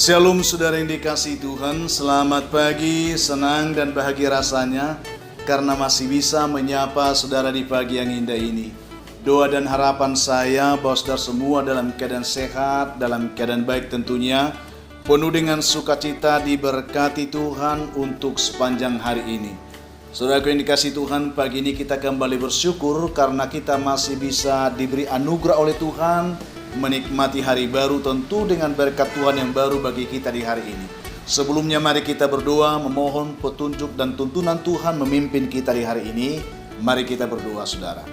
Shalom saudara yang dikasihi Tuhan, selamat pagi, senang dan bahagia rasanya karena masih bisa menyapa saudara di pagi yang indah ini. Doa dan harapan saya bahwa saudara semua dalam keadaan sehat, dalam keadaan baik tentunya, penuh dengan sukacita diberkati Tuhan untuk sepanjang hari ini. Saudaraku yang dikasihi Tuhan, pagi ini kita kembali bersyukur karena kita masih bisa diberi anugerah oleh Tuhan, menikmati hari baru tentu dengan berkat Tuhan yang baru bagi kita di hari ini. Sebelumnya mari kita berdoa memohon petunjuk dan tuntunan Tuhan memimpin kita di hari ini. Mari kita berdoa saudara.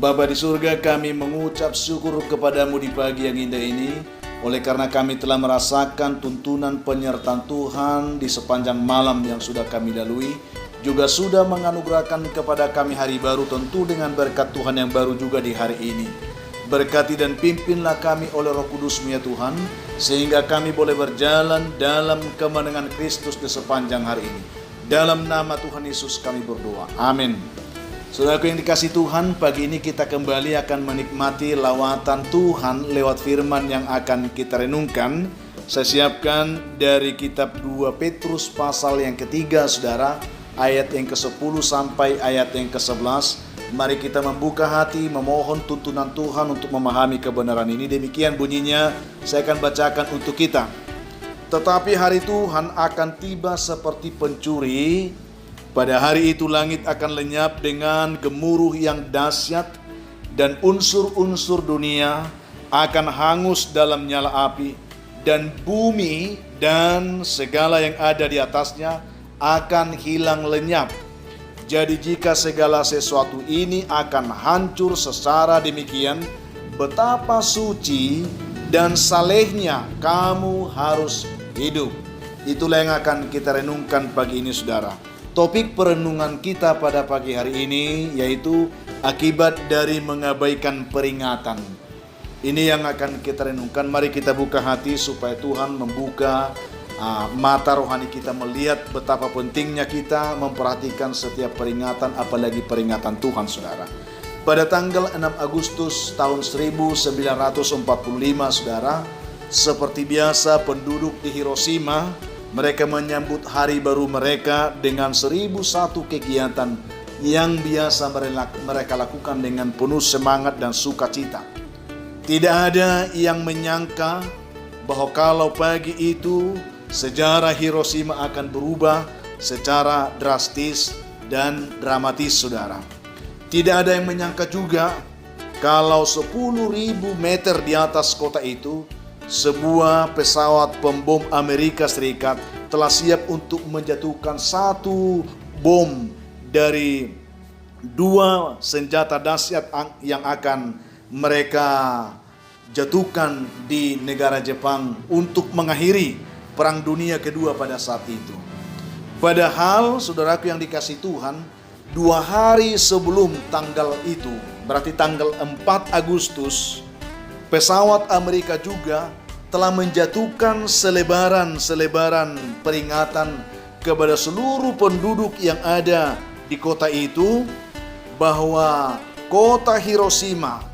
Bapa di surga, kami mengucap syukur kepadamu di pagi yang indah ini, oleh karena kami telah merasakan tuntunan penyertaan Tuhan di sepanjang malam yang sudah kami lalui, juga sudah menganugerahkan kepada kami hari baru tentu dengan berkat Tuhan yang baru juga di hari ini. Berkati dan pimpinlah kami oleh Roh Kudus-Mu ya Tuhan, sehingga kami boleh berjalan dalam kemenangan Kristus di sepanjang hari ini. Dalam nama Tuhan Yesus kami berdoa. Amin. Saudaraku yang dikasihi Tuhan, pagi ini kita kembali akan menikmati lawatan Tuhan lewat firman yang akan kita renungkan. Saya siapkan dari kitab 2 Petrus pasal yang ketiga, saudara, ayat yang ke-10 sampai ayat yang ke-11. Mari kita membuka hati, memohon tuntunan Tuhan untuk memahami kebenaran ini. Demikian bunyinya, saya akan bacakan untuk kita. Tetapi hari Tuhan akan tiba seperti pencuri. Pada hari itu langit akan lenyap dengan gemuruh yang dahsyat, dan unsur-unsur dunia akan hangus dalam nyala api, dan bumi dan segala yang ada di atasnya akan hilang lenyap. Jadi jika segala sesuatu ini akan hancur secara demikian, betapa suci dan salehnya kamu harus hidup. Itulah yang akan kita renungkan pagi ini saudara. Topik perenungan kita pada pagi hari ini yaitu akibat dari mengabaikan peringatan. Ini yang akan kita renungkan. Mari kita buka hati supaya Tuhan membuka mata rohani kita, melihat betapa pentingnya kita memperhatikan setiap peringatan, apalagi peringatan Tuhan saudara. Pada tanggal 6 Agustus tahun 1945 saudara, seperti biasa penduduk di Hiroshima, mereka menyambut hari baru mereka dengan 1001 kegiatan yang biasa mereka lakukan dengan penuh semangat dan sukacita. Tidak ada yang menyangka bahwa kalau pagi itu sejarah Hiroshima akan berubah secara drastis dan dramatis saudara. Tidak ada yang menyangka juga kalau 10.000 meter di atas kota itu sebuah pesawat pembom Amerika Serikat telah siap untuk menjatuhkan satu bom dari 2 senjata dahsyat yang akan mereka jatuhkan di negara Jepang untuk mengakhiri Perang Dunia Kedua pada saat itu. Padahal saudaraku yang dikasihi Tuhan, 2 hari sebelum tanggal itu, berarti tanggal 4 Agustus, pesawat Amerika juga telah menjatuhkan selebaran peringatan kepada seluruh penduduk yang ada di kota itu, bahwa kota Hiroshima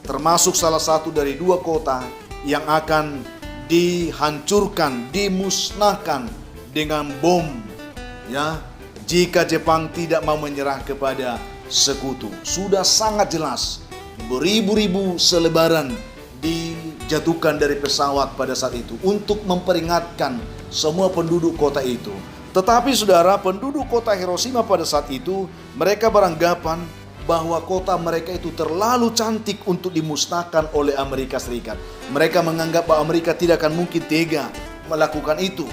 termasuk salah satu dari 2 kota yang akan dihancurkan, dimusnahkan dengan bom ya, jika Jepang tidak mau menyerah kepada sekutu. Sudah sangat jelas, beribu-ribu selebaran dijatuhkan dari pesawat pada saat itu untuk memperingatkan semua penduduk kota itu. Tetapi saudara, penduduk kota Hiroshima pada saat itu mereka beranggapan bahwa kota mereka itu terlalu cantik untuk dimusnahkan oleh Amerika Serikat. Mereka menganggap bahwa Amerika tidak akan mungkin tega melakukan itu.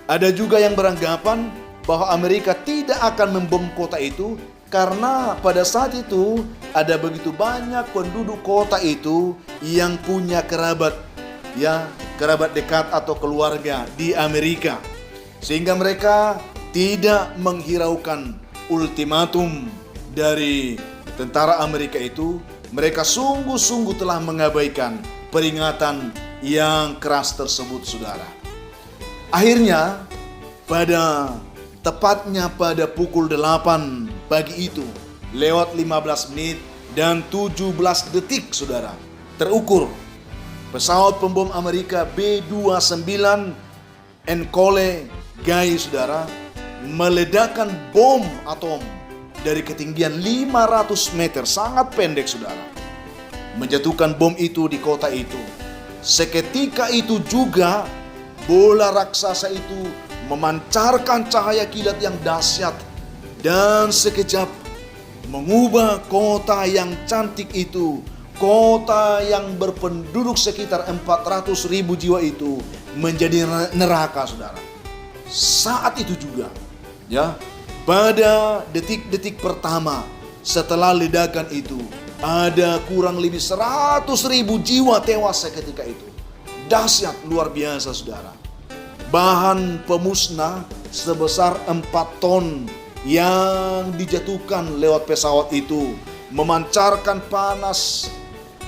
Ada juga yang beranggapan bahwa Amerika tidak akan membom kota itu karena pada saat itu ada begitu banyak penduduk kota itu yang punya kerabat dekat atau keluarga di Amerika, sehingga mereka tidak menghiraukan ultimatum dari tentara Amerika itu. Mereka sungguh-sungguh telah mengabaikan peringatan yang keras tersebut saudara. Akhirnya tepatnya pada pukul 8 pagi itu lewat 15 menit dan 17 detik saudara, terukur pesawat pembom Amerika B-29 Encole Gai, saudara, meledakkan bom atom dari ketinggian 500 meter, sangat pendek, saudara. Menjatuhkan bom itu di kota itu. Seketika itu juga bola raksasa itu memancarkan cahaya kilat yang dahsyat dan sekejap mengubah kota yang cantik itu, kota yang berpenduduk sekitar 400.000 jiwa itu menjadi neraka, saudara. Saat itu juga, ya, pada detik-detik pertama setelah ledakan itu, ada kurang lebih 100.000 jiwa tewas seketika itu. Dahsyat, luar biasa, saudara. Bahan pemusnah sebesar 4 ton yang dijatuhkan lewat pesawat itu memancarkan panas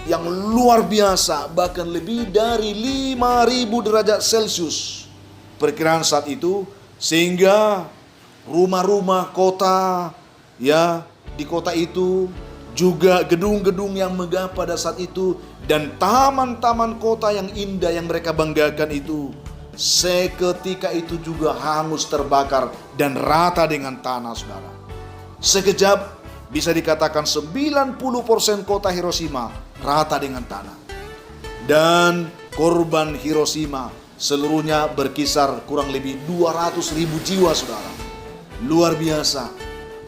yang luar biasa, bahkan lebih dari 5.000 derajat Celcius perkiraan saat itu, sehingga rumah-rumah kota, ya, di kota itu, juga gedung-gedung yang megah pada saat itu, dan taman-taman kota yang indah yang mereka banggakan itu, seketika itu juga hangus terbakar dan rata dengan tanah, saudara. Sekejap bisa dikatakan 90% kota Hiroshima rata dengan tanah. Dan korban Hiroshima seluruhnya berkisar kurang lebih 200.000 jiwa, saudara. Luar biasa,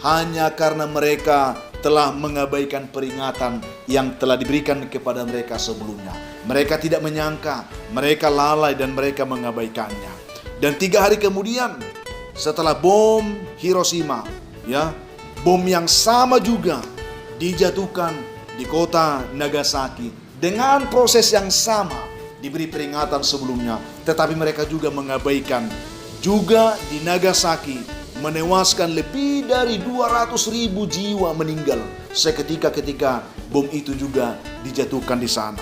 hanya karena mereka telah mengabaikan peringatan yang telah diberikan kepada mereka sebelumnya. Mereka tidak menyangka, mereka lalai dan mereka mengabaikannya. Dan 3 hari kemudian setelah bom Hiroshima, ya, bom yang sama juga dijatuhkan di kota Nagasaki dengan proses yang sama, diberi peringatan sebelumnya, tetapi mereka juga mengabaikan. Juga di Nagasaki menewaskan lebih dari 200.000 jiwa meninggal seketika ketika bom itu juga dijatuhkan di sana.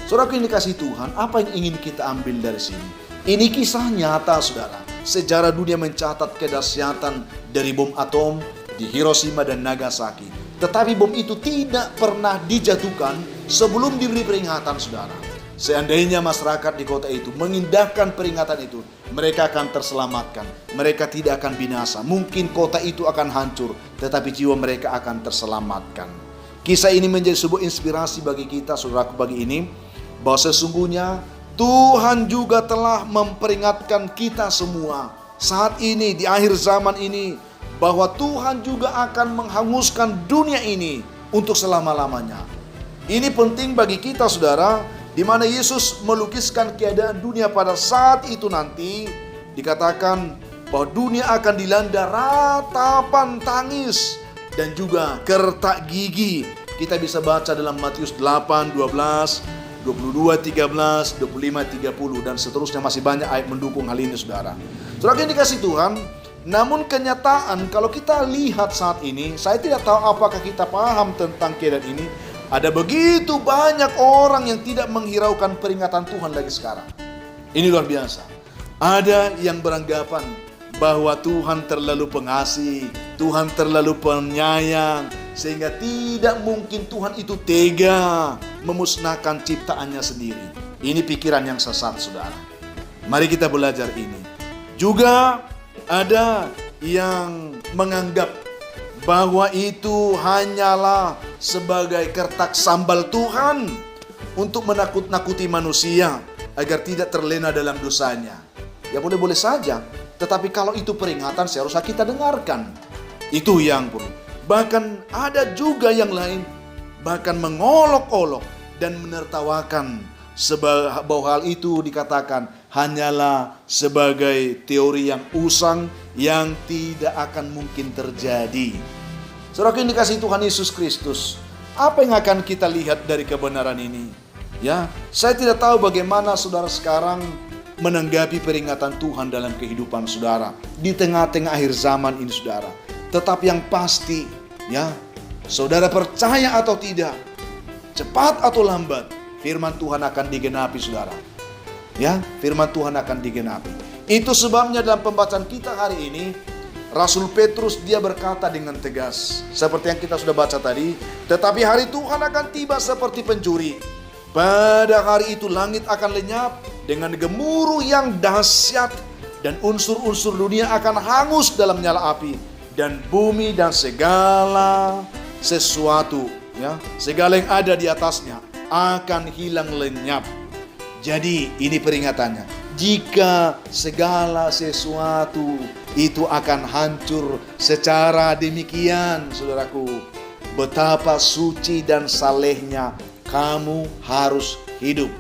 Saudara yang dikasihi Tuhan, apa yang ingin kita ambil dari sini? Ini kisah nyata, saudara. Sejarah dunia mencatat kedahsyatan dari bom atom di Hiroshima dan Nagasaki. Tetapi bom itu tidak pernah dijatuhkan sebelum diberi peringatan, saudara. Seandainya masyarakat di kota itu mengindahkan peringatan itu, mereka akan terselamatkan. Mereka tidak akan binasa. Mungkin kota itu akan hancur, tetapi jiwa mereka akan terselamatkan. Kisah ini menjadi sebuah inspirasi bagi kita, saudaraku, pagi ini, bahwa sesungguhnya Tuhan juga telah memperingatkan kita semua saat ini, di akhir zaman ini, bahwa Tuhan juga akan menghanguskan dunia ini untuk selama-lamanya. Ini penting bagi kita, saudara, di mana Yesus melukiskan keadaan dunia pada saat itu nanti. Dikatakan bahwa dunia akan dilanda ratapan tangis dan juga kertak gigi. Kita bisa baca dalam Matius 8, 12, 22, 13, 25, 30 dan seterusnya. Masih banyak ayat mendukung hal ini, saudara. Saudara yang dikasihi Tuhan, namun kenyataan kalau kita lihat saat ini, saya tidak tahu apakah kita paham tentang keadaan ini. Ada begitu banyak orang yang tidak menghiraukan peringatan Tuhan lagi sekarang. Ini luar biasa. Ada yang beranggapan bahwa Tuhan terlalu pengasih, Tuhan terlalu penyayang, sehingga tidak mungkin Tuhan itu tega memusnahkan ciptaannya sendiri. Ini pikiran yang sesat, saudara. Mari kita belajar ini. Juga ada yang menganggap bahwa itu hanyalah sebagai kertak sambal Tuhan untuk menakut-nakuti manusia agar tidak terlena dalam dosanya. Ya boleh-boleh saja, tetapi kalau itu peringatan seharusnya kita dengarkan. Itu yang perlu. Bahkan ada juga yang lain, bahkan mengolok-olok dan menertawakan bahwa hal itu dikatakan hanyalah sebagai teori yang usang yang tidak akan mungkin terjadi. Saudara yang dikasihi Tuhan Yesus Kristus, apa yang akan kita lihat dari kebenaran ini? Ya, saya tidak tahu bagaimana saudara sekarang menanggapi peringatan Tuhan dalam kehidupan saudara di tengah-tengah akhir zaman ini, saudara. Tetapi yang pasti, ya, saudara percaya atau tidak, cepat atau lambat, firman Tuhan akan digenapi, saudara. Ya, firman Tuhan akan digenapi. Itu sebabnya dalam pembacaan kita hari ini, Rasul Petrus dia berkata dengan tegas, seperti yang kita sudah baca tadi, tetapi hari Tuhan akan tiba seperti pencuri. Pada hari itu langit akan lenyap dengan gemuruh yang dahsyat dan unsur-unsur dunia akan hangus dalam nyala api, dan bumi dan segala sesuatu, ya, segala yang ada di atasnya akan hilang lenyap. Jadi ini peringatannya, jika segala sesuatu itu akan hancur secara demikian, saudaraku, betapa suci dan salehnya kamu harus hidup.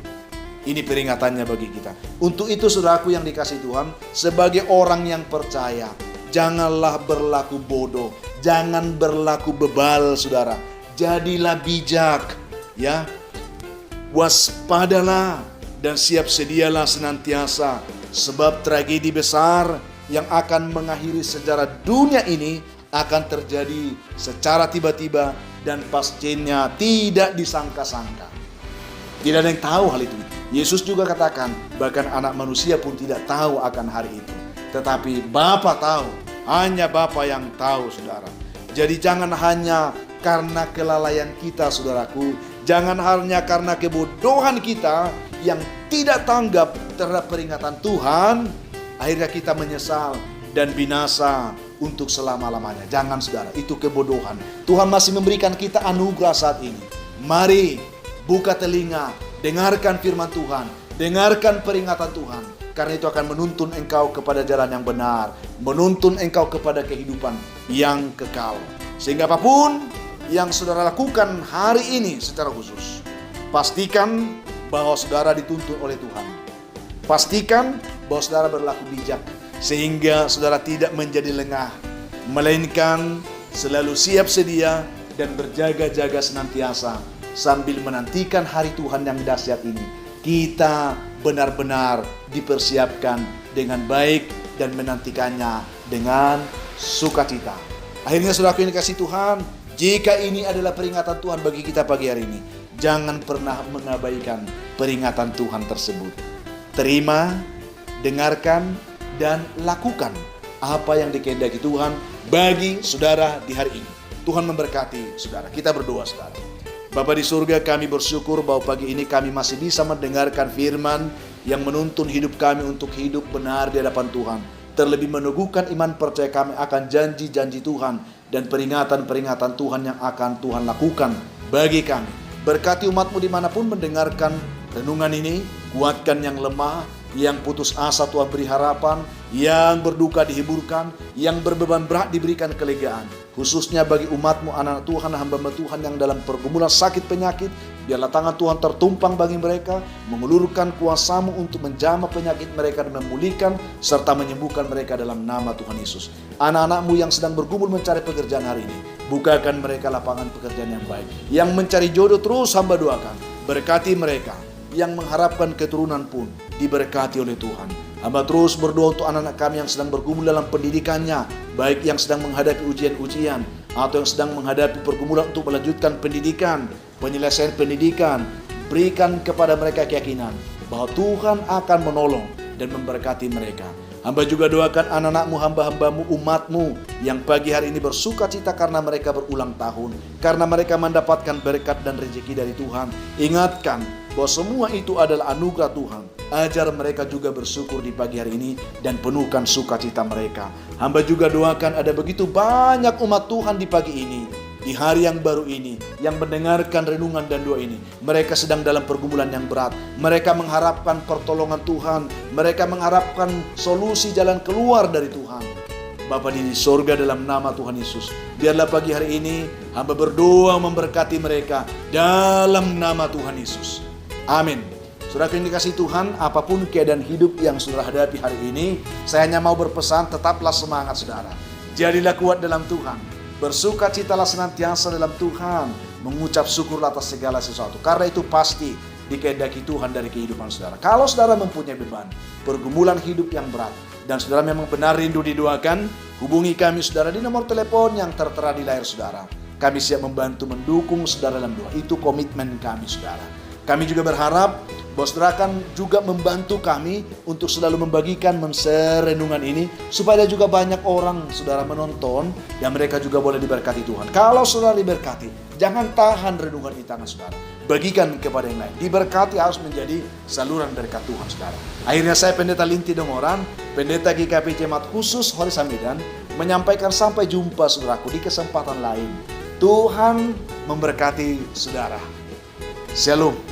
Ini peringatannya bagi kita. Untuk itu saudaraku yang dikasihi Tuhan, sebagai orang yang percaya, janganlah berlaku bodoh, jangan berlaku bebal, saudara. Jadilah bijak, ya. Waspadalah dan siap sedialah senantiasa, sebab tragedi besar yang akan mengakhiri sejarah dunia ini akan terjadi secara tiba-tiba dan pastinya tidak disangka-sangka. Tidak ada yang tahu hal itu. Yesus juga katakan, bahkan anak manusia pun tidak tahu akan hari itu. Tetapi Bapa tahu, hanya Bapa yang tahu, saudara. Jadi jangan hanya karena kelalaian kita, saudaraku. Jangan hanya karena kebodohan kita yang tidak tanggap terhadap peringatan Tuhan, akhirnya kita menyesal dan binasa untuk selama-lamanya. Jangan, saudara, itu kebodohan. Tuhan masih memberikan kita anugerah saat ini. Mari buka telinga, dengarkan firman Tuhan, dengarkan peringatan Tuhan. Karena itu akan menuntun engkau kepada jalan yang benar, menuntun engkau kepada kehidupan yang kekal. Sehingga apapun yang saudara lakukan hari ini secara khusus, pastikan bahwa saudara dituntun oleh Tuhan. Pastikan bahwa saudara berlaku bijak, sehingga saudara tidak menjadi lengah, melainkan selalu siap sedia dan berjaga-jaga senantiasa sambil menantikan hari Tuhan yang dahsyat ini. Kita benar-benar dipersiapkan dengan baik dan menantikannya dengan sukacita. Akhirnya saudaraku yang dikasihi Tuhan, jika ini adalah peringatan Tuhan bagi kita pagi hari ini, jangan pernah mengabaikan peringatan Tuhan tersebut. Terima, dengarkan, dan lakukan apa yang dikehendaki Tuhan bagi saudara di hari ini. Tuhan memberkati saudara. Kita berdoa, saudara. Bapa di surga, kami bersyukur bahwa pagi ini kami masih bisa mendengarkan firman yang menuntun hidup kami untuk hidup benar di hadapan Tuhan. Terlebih meneguhkan iman percaya kami akan janji-janji Tuhan dan peringatan-peringatan Tuhan yang akan Tuhan lakukan bagi kami. Berkati umat-Mu dimanapun mendengarkan renungan ini, kuatkan yang lemah, yang putus asa Tuhan beri harapan, yang berduka dihiburkan, yang berbeban berat diberikan kelegaan. Khususnya bagi umat-Mu, anak Tuhan, hamba-hamba Tuhan yang dalam pergumulan sakit penyakit, biarlah tangan Tuhan tertumpang bagi mereka, mengulurkan kuasa-Mu untuk menjamah penyakit mereka dan memulihkan serta menyembuhkan mereka dalam nama Tuhan Yesus. Anak-anak-Mu yang sedang bergumul mencari pekerjaan hari ini, bukakan mereka lapangan pekerjaan yang baik. Yang mencari jodoh terus hamba doakan, berkati mereka. Yang mengharapkan keturunan pun diberkati oleh Tuhan. Hamba terus berdoa untuk anak-anak kami yang sedang bergumul dalam pendidikannya, baik yang sedang menghadapi ujian-ujian atau yang sedang menghadapi pergumulan untuk melanjutkan pendidikan, penyelesaian pendidikan. Berikan kepada mereka keyakinan bahwa Tuhan akan menolong dan memberkati mereka. Hamba juga doakan anak-anak-Mu, hamba-hamba-Mu, umat-Mu yang pagi hari ini bersuka cita karena mereka berulang tahun, karena mereka mendapatkan berkat dan rezeki dari Tuhan. Ingatkan bahwa semua itu adalah anugerah Tuhan. Ajar mereka juga bersyukur di pagi hari ini dan penuhkan sukacita mereka. Hamba juga doakan ada begitu banyak umat Tuhan di pagi ini, di hari yang baru ini, yang mendengarkan renungan dan doa ini. Mereka sedang dalam pergumulan yang berat. Mereka mengharapkan pertolongan Tuhan. Mereka mengharapkan solusi jalan keluar dari Tuhan. Bapa di sorga, dalam nama Tuhan Yesus, biarlah pagi hari ini hamba berdoa memberkati mereka dalam nama Tuhan Yesus. Amin. Saudara yang dikasihi Tuhan, apapun keadaan hidup yang saudara hadapi hari ini, saya hanya mau berpesan, tetaplah semangat saudara. Jadilah kuat dalam Tuhan. Bersukacitalah senantiasa dalam Tuhan, mengucap syukur atas segala sesuatu. Karena itu pasti dikehendaki Tuhan dari kehidupan saudara. Kalau saudara mempunyai beban, pergumulan hidup yang berat, dan saudara memang benar rindu didoakan, hubungi kami saudara di nomor telepon yang tertera di layar saudara. Kami siap membantu mendukung saudara dalam doa. Itu komitmen kami saudara. Kami juga berharap bahwa saudara akan juga membantu kami untuk selalu membagikan renungan ini, supaya juga banyak orang saudara menonton dan mereka juga boleh diberkati Tuhan. Kalau saudara diberkati, jangan tahan renungan di tangan saudara, bagikan kepada yang lain. Diberkati harus menjadi saluran berkat Tuhan saudara. Akhirnya saya Pendeta Linti Dongoran Pendeta GKP Jemaat Khusus Holy Samidan menyampaikan sampai jumpa saudaraku di kesempatan lain. Tuhan memberkati saudara. Shalom.